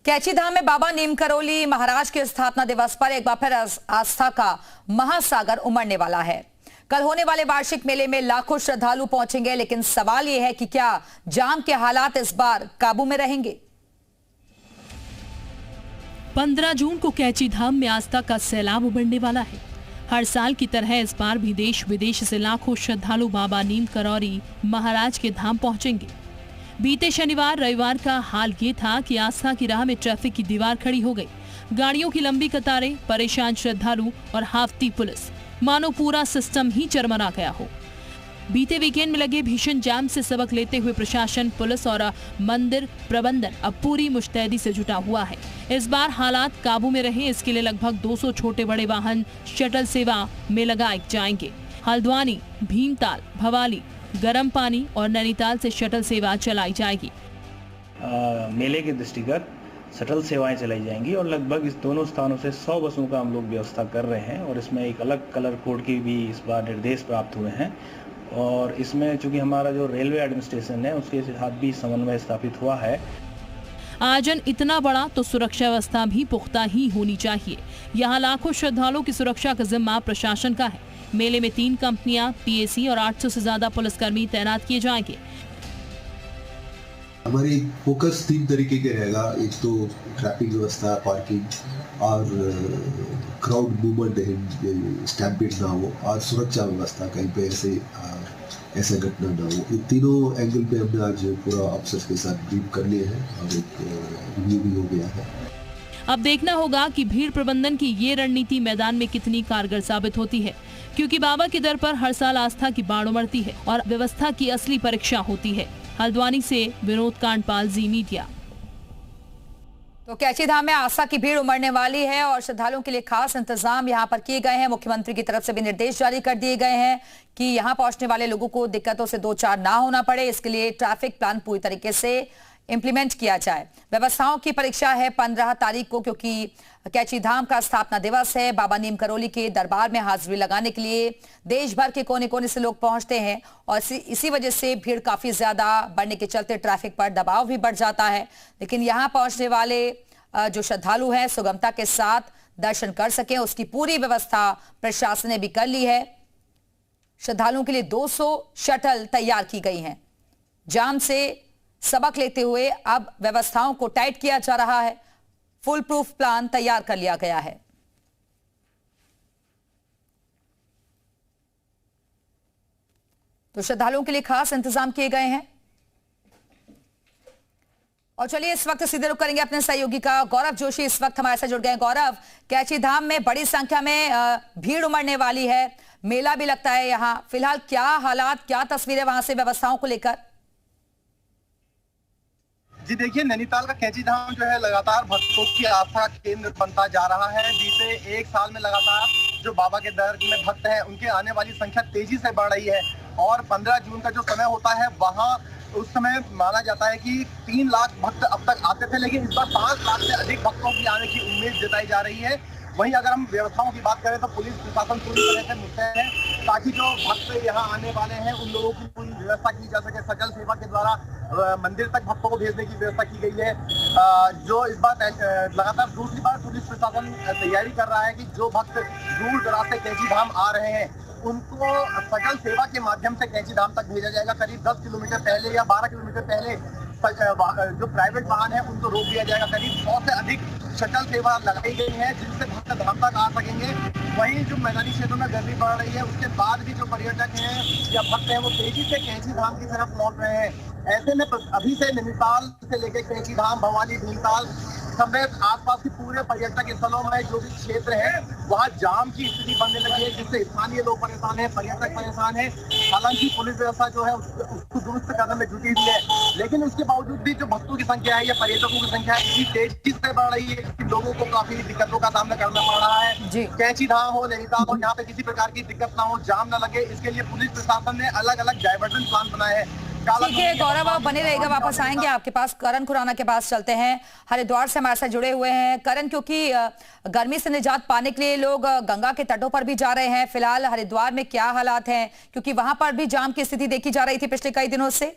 कैची धाम में बाबा नीम करोली महाराज के स्थापना दिवस पर एक बार फिर आस्था का महासागर उमड़ने वाला है। कल होने वाले वार्षिक मेले में लाखों श्रद्धालु पहुंचेंगे, लेकिन सवाल यह है कि क्या जाम के हालात इस बार काबू में रहेंगे। 15 जून को कैची धाम में आस्था का सैलाब उमड़ने वाला है। हर साल की तरह इस बार भी देश विदेश से लाखों श्रद्धालु बाबा नीम करोली महाराज के धाम पहुंचेंगे। बीते शनिवार रविवार का हाल ये था कि आस्था की राह में ट्रैफिक की दीवार खड़ी हो गई। गाड़ियों की लंबी कतारें, परेशान श्रद्धालु और हाफती पुलिस, मानो पूरा सिस्टम ही चरमरा गया हो। बीते वीकेंड में लगे भीषण जाम से सबक लेते हुए प्रशासन, पुलिस और मंदिर प्रबंधन अब पूरी मुस्तैदी से जुटा हुआ है। इस बार हालात काबू में रहे, इसके लिए लगभग 200 छोटे बड़े वाहन शटल सेवा में लगाए जाएंगे। हल्द्वानी, भीमताल, भवाली, गर्म पानी और नैनीताल से शटल सेवा चलाई जाएगी। मेले के दृष्टिगत शटल सेवाएं चलाई जाएंगी और लगभग इस दोनों स्थानों से 100 बसों का हम लोग व्यवस्था कर रहे हैं और इसमें एक अलग कलर कोड की भी इस बार निर्देश प्राप्त हुए हैं। और इसमें चूंकि हमारा जो रेलवे एडमिनिस्ट्रेशन है उसके साथ भी समन्वय स्थापित हुआ है। आयोजन इतना बड़ा तो सुरक्षा व्यवस्था भी पुख्ता ही होनी चाहिए। यहाँ लाखों श्रद्धालुओं की सुरक्षा का जिम्मा प्रशासन का है। मेले में 3 कंपनियां, पीएसी और 800 से ज्यादा पुलिसकर्मी तैनात किए जाएंगे। हमारी फोकस 3 तरीके के रहेगा। एक तो ट्रैफिक व्यवस्था, पार्किंग और क्राउड मूवमेंट, स्टैम्पेड ना हो, और सुरक्षा व्यवस्था, कहीं पे ऐसा घटना ना हो। ये तीनों एंगल पे हमने आज पूरा अफसर के साथ ब्रीफ कर लिए हैं और एक रिव्यू भी हो गया है। अब देखना होगा कि भीड़ प्रबंधन की ये रणनीति मैदान में कितनी कारगर साबित होती है, क्योंकि बाबा के दर पर हर साल आस्था की बाढ़ उमड़ती है और व्यवस्था की असली परीक्षा होती है। हल्द्वानी से विनोद कांडपाल, जी मीडिया। तो कैची धाम में आस्था की भीड़ उमड़ने वाली है और श्रद्धालुओं के लिए खास इंतजाम यहां पर किए गए हैं। मुख्यमंत्री की तरफ से भी निर्देश जारी कर दिए गए हैं कि यहां पहुंचने वाले लोगों को दिक्कतों से दो चार ना होना पड़े। इसके लिए ट्रैफिक प्लान पूरी तरीके से इंप्लीमेंट किया जाए। व्यवस्थाओं की परीक्षा है 15 तारीख को, क्योंकि कैची धाम का स्थापना दिवस है। बाबा नीम करोली के दरबार में हाजिरी लगाने के लिए देश भर के कोने कोने से लोग पहुंचते हैं और इसी वजह से भीड़ काफी ज्यादा बढ़ने के चलते ट्रैफिक पर दबाव भी बढ़ जाता है। लेकिन यहां पहुंचने वाले जो श्रद्धालु हैं सुगमता के साथ दर्शन कर सकें, उसकी पूरी व्यवस्था प्रशासन ने भी कर ली है। श्रद्धालुओं के लिए 200 शटल तैयार की गई हैं। जाम से सबक लेते हुए अब व्यवस्थाओं को टाइट किया जा रहा है। फुल प्रूफ प्लान तैयार कर लिया गया है। तो श्रद्धालुओं के लिए खास इंतजाम किए गए हैं। और चलिए इस वक्त सीधे रुख करेंगे अपने सहयोगी का गौरव जोशी इस वक्त हमारे साथ जुड़ गए हैं। गौरव, कैची धाम में बड़ी संख्या में भीड़ उमड़ने वाली है, मेला भी लगता है यहाँ, फिलहाल क्या हालात, क्या तस्वीरें वहां से व्यवस्थाओं को लेकर? जी देखिए, नैनीताल का कैची धाम जो है लगातार भक्तों की आस्था का केंद्र बनता जा रहा है। बीते 1 साल में लगातार जो बाबा के दर में भक्त हैं उनके आने वाली संख्या तेजी से बढ़ रही है और 15 जून का जो समय होता है वहाँ उस समय माना जाता है कि 3 लाख भक्त अब तक आते थे, लेकिन इस बार 5 लाख से अधिक भक्तों की आने की उम्मीद जताई जा रही है। वहीं अगर हम व्यवस्थाओं की बात करें तो पुलिस प्रशासन पूरी तरह से मुस्तैद है ताकि जो भक्त यहाँ आने वाले हैं उन लोगों की पूरी व्यवस्था की जा सके। शटल सेवा के द्वारा मंदिर तक भक्तों को भेजने की व्यवस्था की गई है। जो इस बार लगातार दूसरी बार पुलिस प्रशासन तैयारी कर रहा है कि जो भक्त दूर दराज से कैची धाम आ रहे हैं उनको शटल सेवा के माध्यम से कैची धाम तक भेजा जाएगा। करीब 10 किलोमीटर पहले या 12 किलोमीटर पहले जो प्राइवेट वाहन है उनको रोक दिया जाएगा। करीब 100 से अधिक शटल सेवा लगाई गई है जिनसे भक्त धाम तक आ सकेंगे। वहीं जो मैदानी क्षेत्रों में गर्मी बढ़ रही है उसके बाद भी जो पर्यटक हैं या भक्त हैं वो तेजी से कैची धाम की तरफ लौट रहे हैं। ऐसे में अभी से नैनीताल से लेकर कैची धाम, भवाली, भीमताल समेत आसपास के पूरे पर्यटक स्थलों में जो भी क्षेत्र है वहाँ जाम की स्थिति बनने लगी है, जिससे स्थानीय लोग परेशान हैं, पर्यटक परेशान हैं। हालांकि पुलिस व्यवस्था जो है उसको दुरुस्त करने में जुटी हुई है, लेकिन उसके बावजूद भी जो भक्तों की संख्या है या पर्यटकों की संख्या है इतनी तेजी से बढ़ रही है कि लोगों को काफी दिक्कतों का सामना करना पड़ रहा है। कैची धाम हो, नैनीताल हो, यहाँ पे किसी प्रकार की दिक्कत ना हो, जाम न लगे, इसके लिए पुलिस प्रशासन ने अलग अलग डाइवर्जन प्लान बनाए हैं। ठीक है गौरव, आप बने रहेगा, वापस आएंगे आपके पास। करण खुराना के पास चलते हैं, हरिद्वार से हमारे साथ जुड़े हुए हैं। करण, क्योंकि गर्मी से निजात पाने के लिए लोग गंगा के तटों पर भी जा रहे हैं, फिलहाल हरिद्वार में क्या हालात हैं, क्योंकि वहां पर भी जाम की स्थिति देखी जा रही थी पिछले कई दिनों से?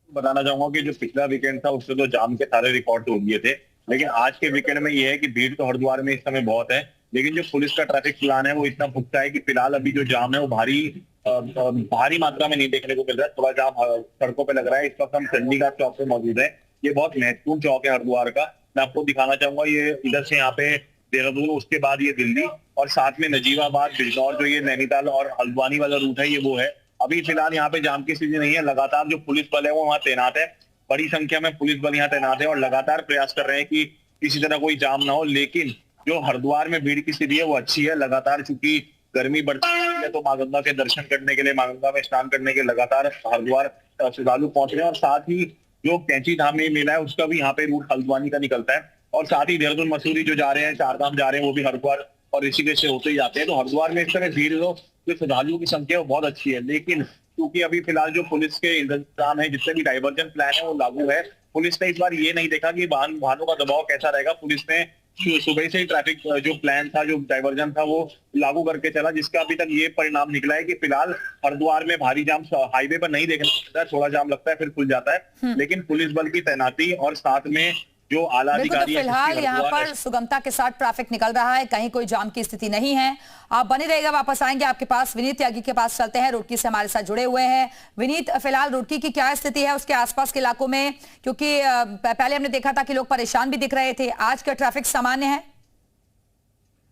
बताना चाहूंगा कि जो पिछला वीकेंड था उससे तो जाम के सारे रिकॉर्ड तोड़ दिए थे, लेकिन आज के वीकेंड में ये है कि भीड़ तो हरिद्वार में इस समय बहुत है, लेकिन जो पुलिस का ट्रैफिक प्लान है वो इतना पुख्ता है कि फिलहाल अभी जो जाम है वो भारी मात्रा में नहीं देखने को मिल रहा है। थोड़ा जाम सड़कों पे लग रहा है। इस वक्त हम चंडीगढ़ चौक पे मौजूद है। ये बहुत महत्वपूर्ण चौक है हरिद्वार का। मैं आपको दिखाना चाहूंगा, ये इधर से यहाँ पे देहरादून, उसके बाद ये दिल्ली और साथ में नजीबाबाद, बिजनौर, जो ये नैनीताल और हल्द्वानी वाला रूट है ये वो है। अभी फिलहाल यहाँ पे जाम की स्थिति नहीं है। लगातार जो पुलिस बल है वो वहाँ तैनात है, बड़ी संख्या में पुलिस बल यहाँ तैनात है और लगातार प्रयास कर रहे हैं कि किसी तरह कोई जाम ना हो। लेकिन जो हरिद्वार में भीड़ की स्थिति है वो अच्छी है। लगातार चूंकि गर्मी बढ़ती है तो मां गंगा के दर्शन करने के लिए, मां गंगा में स्नान करने के लिए लगातार हरिद्वार श्रद्धालु पहुंच रहे हैं। और साथ ही जो कैंची धाम में मेला है उसका भी यहाँ पे रूट हल्द्वानी का निकलता है। और साथ ही देहरादून, मसूरी जो जा रहे हैं, चार धाम जा रहे हैं, वो भी हरिद्वार और ऋषिकेश से होते ही जाते हैं। तो हरिद्वार में इस तरह भीड़ जो श्रद्धालुओं की संख्या वो बहुत अच्छी है। लेकिन क्योंकि अभी फिलहाल जो पुलिस के इंतजाम है, जितने भी डाइवर्जन प्लान है वो लागू है। पुलिस ने इस बार ये नहीं देखा कि वाहनों का दबाव कैसा रहेगा। पुलिस ने सुबह से ही ट्रैफिक जो प्लान था, जो डाइवर्जन था, वो लागू करके चला, जिसका अभी तक ये परिणाम निकला है कि फिलहाल हरिद्वार में भारी जाम हाईवे पर नहीं देखने मिलता है। थोड़ा जाम लगता है फिर खुल जाता है, लेकिन पुलिस बल की तैनाती और साथ में जो आला अधिकारी तो फिलहाल यहाँ पर सुगमता के साथ ट्रैफिक निकल रहा है, कहीं कोई जाम की स्थिति नहीं है। आप बने रहेगा, वापस आएंगे आपके पास। विनीत त्यागी के पास चलते हैं, रुड़की से हमारे साथ जुड़े हुए हैं। विनीत, फिलहाल रुड़की की क्या स्थिति है उसके आसपास के इलाकों में, क्योंकि पहले हमने देखा था कि लोग परेशान भी दिख रहे थे। आज का ट्रैफिक सामान्य है?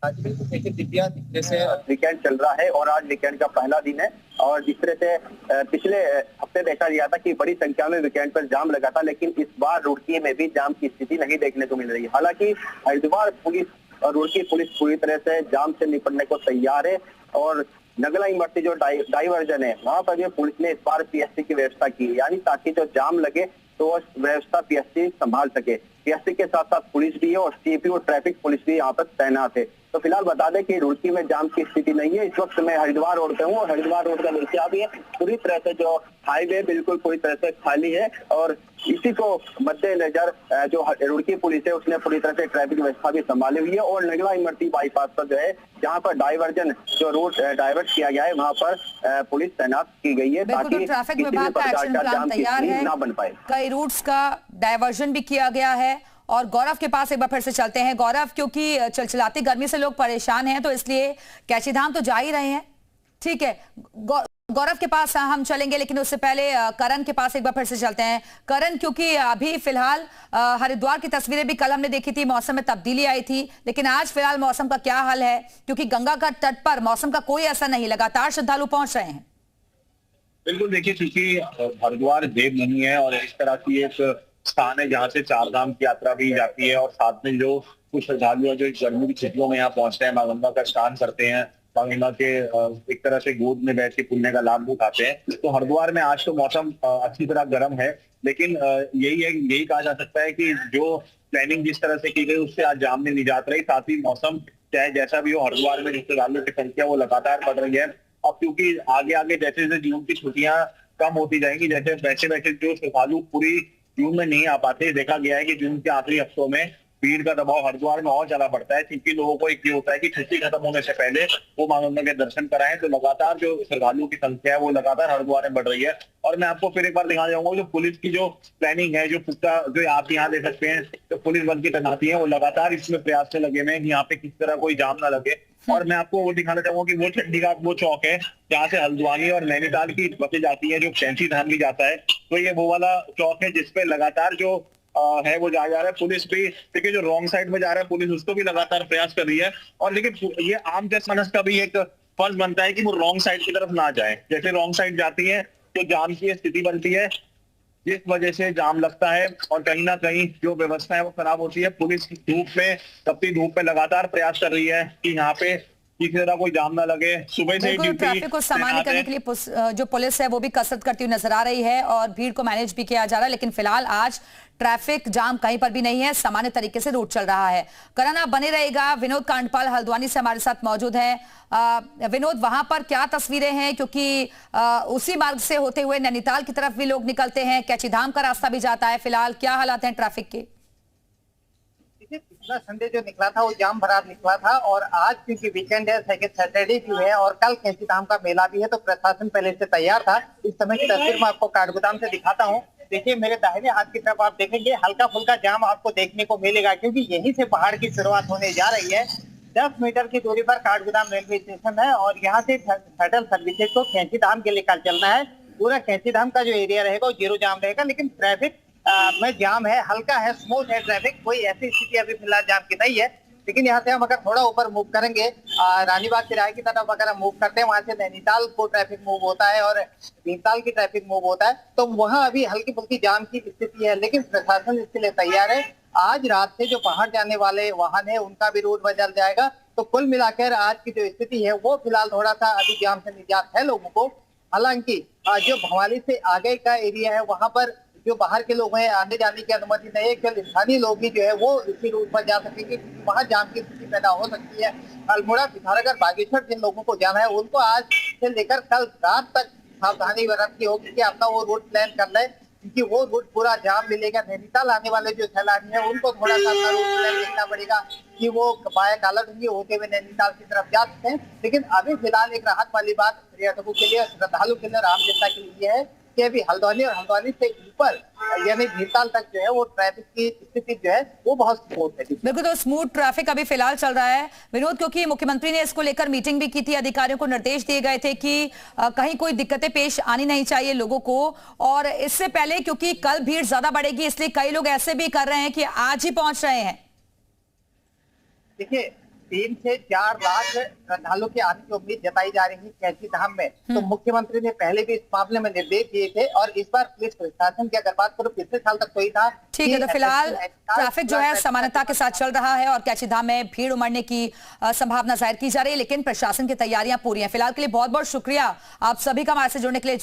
आज बिल्कुल देखिए दिव्या, जैसे वीकेंड चल रहा है और आज वीकेंड का पहला दिन है और जिस तरह से पिछले हफ्ते देखा गया था कि बड़ी संख्या में वीकेंड पर जाम लगा था, लेकिन इस बार रुड़की में भी जाम की स्थिति नहीं देखने को मिल रही है। हालांकि हरिद्वार पुलिस और रुड़की पुलिस पूरी तरह से जाम से निपटने को तैयार है और नगला इमरती जो डाइवर्जन है वहां पर भी पुलिस ने इस बार पीएससी की व्यवस्था की, यानी ताकि जो जाम लगे तो व्यवस्था पीएससी संभाल सके। पीएससी के साथ साथ पुलिस भी है और सीपीओ ट्रैफिक पुलिस भी यहाँ पर तैनात है। तो फिलहाल बता दें कि रुड़की में जाम की स्थिति नहीं है। इस वक्त मैं हरिद्वार रोड पे हूँ और हरिद्वार रोड का दृश्य भी है। पूरी तरह से जो हाईवे बिल्कुल पूरी तरह से खाली है और इसी को मद्देनजर जो रुड़की पुलिस है उसने पूरी तरह से ट्रैफिक व्यवस्था भी संभाली हुई है और नगला इमरती बाईपास पर जो है, जहाँ पर डाइवर्जन जो रूट डाइवर्ट किया गया है, वहाँ पर पुलिस तैनात की गई है ताकि ट्रैफिक विभाग का एक्शन प्लान तैयार है, ना बन पाए। कई रूट्स का डाइवर्जन भी किया गया है। और गौरव के पास एक बार फिर से चलते हैं। गौरव, क्योंकि चिलचिलाती गर्मी से लोग परेशान हैं तो इसलिए कैची धाम तो जा ही रहे हैं, ठीक है। गौरव के पास हम चलेंगे, लेकिन उससे पहले करण के पास एक बार फिर से चलते हैं। करण, क्योंकि अभी फिलहाल हरिद्वार की तस्वीरें भी कल हमने देखी थी, मौसम में तब्दीली आई थी, लेकिन आज फिलहाल मौसम का क्या हाल है? क्योंकि गंगा का तट पर मौसम का कोई असर नहीं, लगातार श्रद्धालु पहुंच रहे हैं। बिल्कुल, देखिए क्योंकि हरिद्वार देवभूमि है और इस तरह की एक स्थान है जहाँ से चार धाम की यात्रा भी जाती है और साथ में जो कुछ श्रद्धालु जो गर्मी की छुट्टियों में यहाँ पहुंचते हैं, मां गंगा का स्नान करते हैं, मां गंगा के एक तरह से गोद में बैठ के पुण्य का लाभ उठाते हैं। तो हरिद्वार में आज तो मौसम अच्छी तरह गर्म है, लेकिन यही कहा जा सकता है कि जो प्लानिंग जिस तरह से की गई उससे आज जाम में निजात रही। साथ ही मौसम चाहे जैसा भी हो, हरिद्वार में श्रद्धालुओं की संख्या वो लगातार बढ़ रही है। अब क्योंकि आगे आगे जैसे जैसे जून की छुट्टियां कम होती जाएंगी, जैसे वैसे वैसे जो श्रद्धालु पूरी जून में नहीं आ पाते, देखा गया है कि जून के आखिरी हफ्तों में भीड़ का दबाव हरिद्वार में और ज्यादा बढ़ता है, क्योंकि लोगों को एक ये होता है कि छुट्टी खत्म होने से पहले वो मां गंगा के दर्शन कराएं। तो लगातार जो श्रद्धालुओं की संख्या है वो लगातार हरिद्वार में बढ़ रही है। और मैं आपको फिर एक बार दिखाना चाहूंगा जो पुलिस की जो प्लानिंग है, जो पुख्ता, जो आप यहाँ देख सकते हैं, तो पुलिस बल की तैनाती है वो लगातार इसमें प्रयास से लगे हुए हैं कि यहाँ पे किस तरह कोई जाम ना लगे। और मैं आपको वो दिखाना चाहूंगा कि वो चंडीगढ़ वो चौक है जहाँ से हल्द्वानी और नैनीताल की बसें जाती है, जो कैंची धाम भी जाता है। तो ये वो वाला चौक है जिसपे लगातार जो है वो जा रहा है। पुलिस भी देखिए, जो रॉन्ग साइड में जा रहा है पुलिस उसको भी लगातार प्रयास कर रही है। और लेकिन ये आम जनमानस का भी एक फर्ज बनता है कि वो रॉन्ग साइड की तरफ ना जाए। जैसे रॉन्ग साइड जाती है तो जाम की स्थिति बनती है, जिस वजह से जाम लगता है और कहीं ना कहीं जो व्यवस्था है वो खराब होती है। पुलिस धूप में, तपती धूप में लगातार प्रयास कर रही है कि यहाँ पे किसी तरह कोई जाम ना लगे। सुबह से ट्रैफिक को सामान्य करने के लिए जो पुलिस है वो भी कसरत करती हुई नजर आ रही है और भीड़ को मैनेज भी किया जा रहा है। लेकिन फिलहाल आज ट्रैफिक जाम कहीं पर भी नहीं है, सामान्य तरीके से रूट चल रहा है। करण, आप बने रहेगा। विनोद कांडपाल हल्द्वानी से हमारे साथ मौजूद है। विनोद, वहां पर क्या तस्वीरें हैं? क्योंकि उसी मार्ग से होते हुए नैनीताल की तरफ भी लोग निकलते हैं, कैची धाम का रास्ता भी जाता है। फिलहाल क्या हालात हैं ट्रैफिक के? पिछला संडे जो निकला था वो जाम भरा निकला था और आज क्योंकि वीकेंड है, सेकंड सैटरडे भी है और कल कैंची धाम का मेला भी है, तो प्रशासन पहले से तैयार था। इस समय की तस्वीर मैं आपको काठगोदाम से दिखाता हूँ। देखिए मेरे दाहिने हाथ की तरफ आप देखेंगे हल्का फुल्का जाम आपको देखने को मिलेगा, क्योंकि यहीं से पहाड़ की शुरुआत होने जा रही है। 10 मीटर की दूरी पर काठगोदाम रेलवे स्टेशन है और यहाँ से शटल सर्विसेज को कैंची धाम के लेकर चलना है। पूरा कैंची धाम का जो एरिया रहेगा वो जीरो जाम रहेगा, लेकिन ट्रैफिक में जाम है, हल्का है, स्मूथ है ट्रैफिक, कोई ऐसी स्थिति अभी फिलहाल जाम की नहीं है। लेकिन यहाँ से हम अगर थोड़ा ऊपर मूव करेंगे, रानीबाग तिराहे की तरफ अगर हम मूव करते हैं, वहां से नैनीताल को ट्रैफिक मूव होता है और भीमताल की ट्रैफिक मूव होता है, तो वहाँ अभी हल्की फुल्की जाम की स्थिति है, लेकिन प्रशासन इसके लिए तैयार है। आज रात से जो पहाड़ जाने वाले वाहन है उनका भी रूट बदल जाएगा। तो कुल मिलाकर आज की जो स्थिति है वो फिलहाल थोड़ा सा अभी जाम से निजात है लोगों को। हालांकि जो भवाली से आगे का एरिया है वहां पर जो बाहर के लोग हैं आने जाने की अनुमति नहीं है, केवल स्थानीय लोग ही जो है वो इसी रूट पर जा सकेंगे, वहां जाम की स्थिति पैदा हो सकती है। अल्मोड़ा, पिथौरागढ़, बागेश्वर जिन लोगों को जाना है उनको आज से लेकर कल रात तक सावधानी बरतनी होगी कि अपना वो रूट प्लान कर ले, क्योंकि वो रूट पूरा जाम मिलेगा। नैनीताल आने वाले जो सैलानी है उनको थोड़ा सा अपना रूट प्लान देखना पड़ेगा कि वो बाया काला डूंगी होते हुए नैनीताल की तरफ जा सकते हैं। लेकिन अभी फिलहाल एक राहत वाली बात पर्यटकों के लिए, श्रद्धालु के लिए और आम जनता के लिए है कि अभी हल्द्वानी और हल्द्वानी से ऊपर यानी भीमताल तक जो है वो ट्रैफिक की स्थिति जो है वो बहुत स्मूथ है। बिल्कुल, तो स्मूथ ट्रैफिक अभी फिलहाल चल रहा है विनोद, क्योंकि मुख्यमंत्री ने इसको लेकर मीटिंग भी की थी, अधिकारियों को निर्देश दिए गए थे कि कहीं कोई दिक्कतें पेश आनी नहीं चाहिए लोगों को। और इससे पहले क्योंकि कल भीड़ ज्यादा बढ़ेगी इसलिए कई लोग ऐसे भी कर रहे हैं कि आज ही पहुंच रहे हैं। देखिए 3 से 4 लाख श्रद्धालुओं के आने की उम्मीद जताई जा रही है कैंची धाम में। तो मुख्यमंत्री ने पहले भी इस मामले में निर्देश दिए थे और इस बार पुलिस प्रशासन की अगर बात करो पिछले साल तक तो ही था। ठीक है, तो फिलहाल ट्रैफिक जो है समानता के साथ चल रहा है और कैंची धाम में भीड़ उमड़ने की संभावना जाहिर की जा रही है, लेकिन प्रशासन की तैयारियां पूरी हैं। फिलहाल के लिए बहुत बहुत शुक्रिया आप सभी का हमारे से जुड़ने के लिए।